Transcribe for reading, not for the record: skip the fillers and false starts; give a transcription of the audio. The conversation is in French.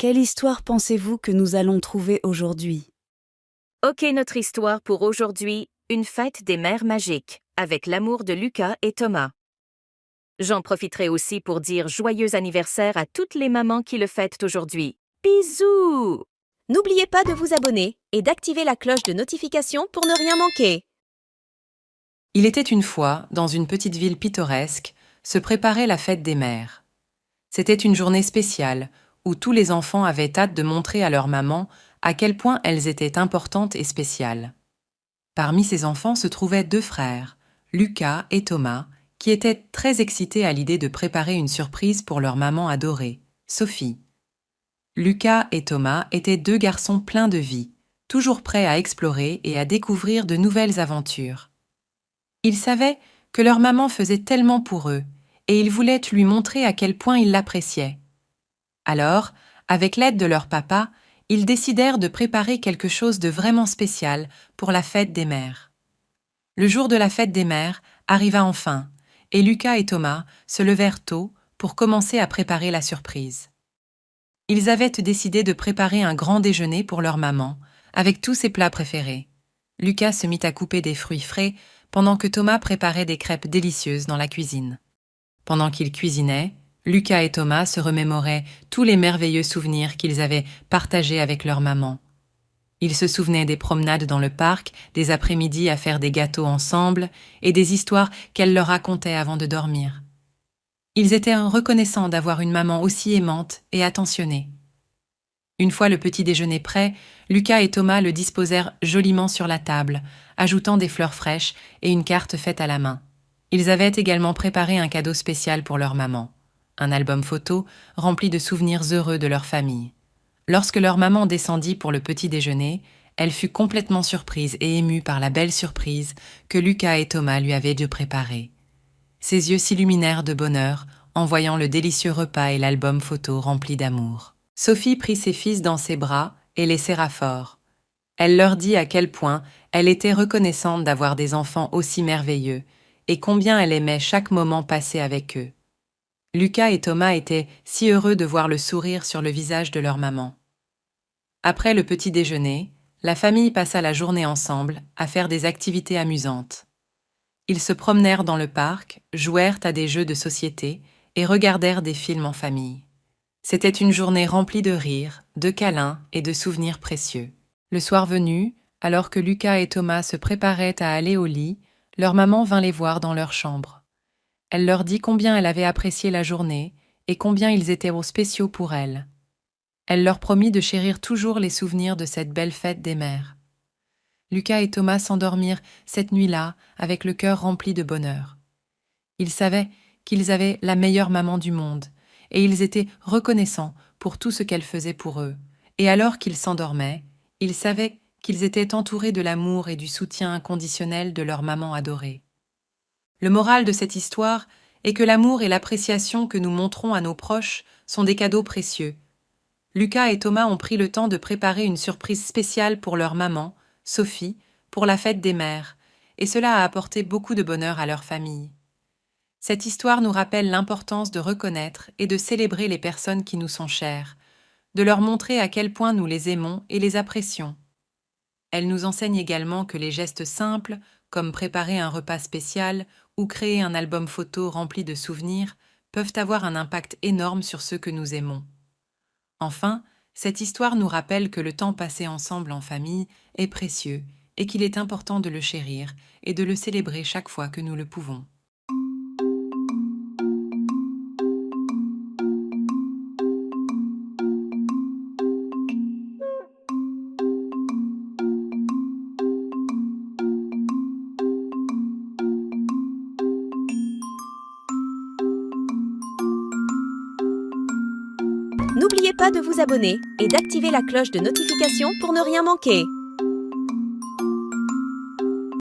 quelle histoire pensez-vous que nous allons trouver aujourd'hui? Ok, notre histoire pour aujourd'hui, une fête des mères magiques, avec l'amour de Lucas et Thomas. J'en profiterai aussi pour dire joyeux anniversaire à toutes les mamans qui le fêtent aujourd'hui. Bisous! N'oubliez pas de vous abonner et d'activer la cloche de notification pour ne rien manquer. Il était une fois, dans une petite ville pittoresque, se préparait la fête des mères. C'était une journée spéciale où tous les enfants avaient hâte de montrer à leur maman à quel point elles étaient importantes et spéciales. Parmi ces enfants se trouvaient deux frères, Lucas et Thomas, qui étaient très excités à l'idée de préparer une surprise pour leur maman adorée, Sophie. Lucas et Thomas étaient deux garçons pleins de vie, toujours prêts à explorer et à découvrir de nouvelles aventures. Ils savaient que leur maman faisait tellement pour eux, et ils voulaient lui montrer à quel point ils l'appréciaient. Alors, avec l'aide de leur papa, ils décidèrent de préparer quelque chose de vraiment spécial pour la fête des mères. Le jour de la fête des mères arriva enfin, et Lucas et Thomas se levèrent tôt pour commencer à préparer la surprise. Ils avaient décidé de préparer un grand déjeuner pour leur maman, avec tous ses plats préférés. Lucas se mit à couper des fruits frais, pendant que Thomas préparait des crêpes délicieuses dans la cuisine. Pendant qu'ils cuisinaient, Lucas et Thomas se remémoraient tous les merveilleux souvenirs qu'ils avaient partagés avec leur maman. Ils se souvenaient des promenades dans le parc, des après-midi à faire des gâteaux ensemble et des histoires qu'elle leur racontait avant de dormir. Ils étaient reconnaissants d'avoir une maman aussi aimante et attentionnée. Une fois le petit déjeuner prêt, Lucas et Thomas le disposèrent joliment sur la table, ajoutant des fleurs fraîches et une carte faite à la main. Ils avaient également préparé un cadeau spécial pour leur maman, un album photo rempli de souvenirs heureux de leur famille. Lorsque leur maman descendit pour le petit déjeuner, elle fut complètement surprise et émue par la belle surprise que Lucas et Thomas lui avaient dû préparer. Ses yeux s'illuminèrent de bonheur en voyant le délicieux repas et l'album photo rempli d'amour. Sophie prit ses fils dans ses bras et les serra fort. Elle leur dit à quel point elle était reconnaissante d'avoir des enfants aussi merveilleux et combien elle aimait chaque moment passé avec eux. Lucas et Thomas étaient si heureux de voir le sourire sur le visage de leur maman. Après le petit déjeuner, la famille passa la journée ensemble à faire des activités amusantes. Ils se promenèrent dans le parc, jouèrent à des jeux de société et regardèrent des films en famille. C'était une journée remplie de rires, de câlins et de souvenirs précieux. Le soir venu, alors que Lucas et Thomas se préparaient à aller au lit, leur maman vint les voir dans leur chambre. Elle leur dit combien elle avait apprécié la journée et combien ils étaient spéciaux pour elle. Elle leur promit de chérir toujours les souvenirs de cette belle fête des mères. Lucas et Thomas s'endormirent cette nuit-là avec le cœur rempli de bonheur. Ils savaient qu'ils avaient la meilleure maman du monde et ils étaient reconnaissants pour tout ce qu'elle faisait pour eux. Et alors qu'ils s'endormaient, ils savaient qu'ils étaient entourés de l'amour et du soutien inconditionnel de leur maman adorée. Le moral de cette histoire est que l'amour et l'appréciation que nous montrons à nos proches sont des cadeaux précieux. Lucas et Thomas ont pris le temps de préparer une surprise spéciale pour leur maman, Sophie, pour la fête des mères, et cela a apporté beaucoup de bonheur à leur famille. Cette histoire nous rappelle l'importance de reconnaître et de célébrer les personnes qui nous sont chères, de leur montrer à quel point nous les aimons et les apprécions. Elle nous enseigne également que les gestes simples, comme préparer un repas spécial ou créer un album photo rempli de souvenirs, peuvent avoir un impact énorme sur ceux que nous aimons. Enfin, cette histoire nous rappelle que le temps passé ensemble en famille est précieux et qu'il est important de le chérir et de le célébrer chaque fois que nous le pouvons. N'oubliez pas de vous abonner et d'activer la cloche de notification pour ne rien manquer.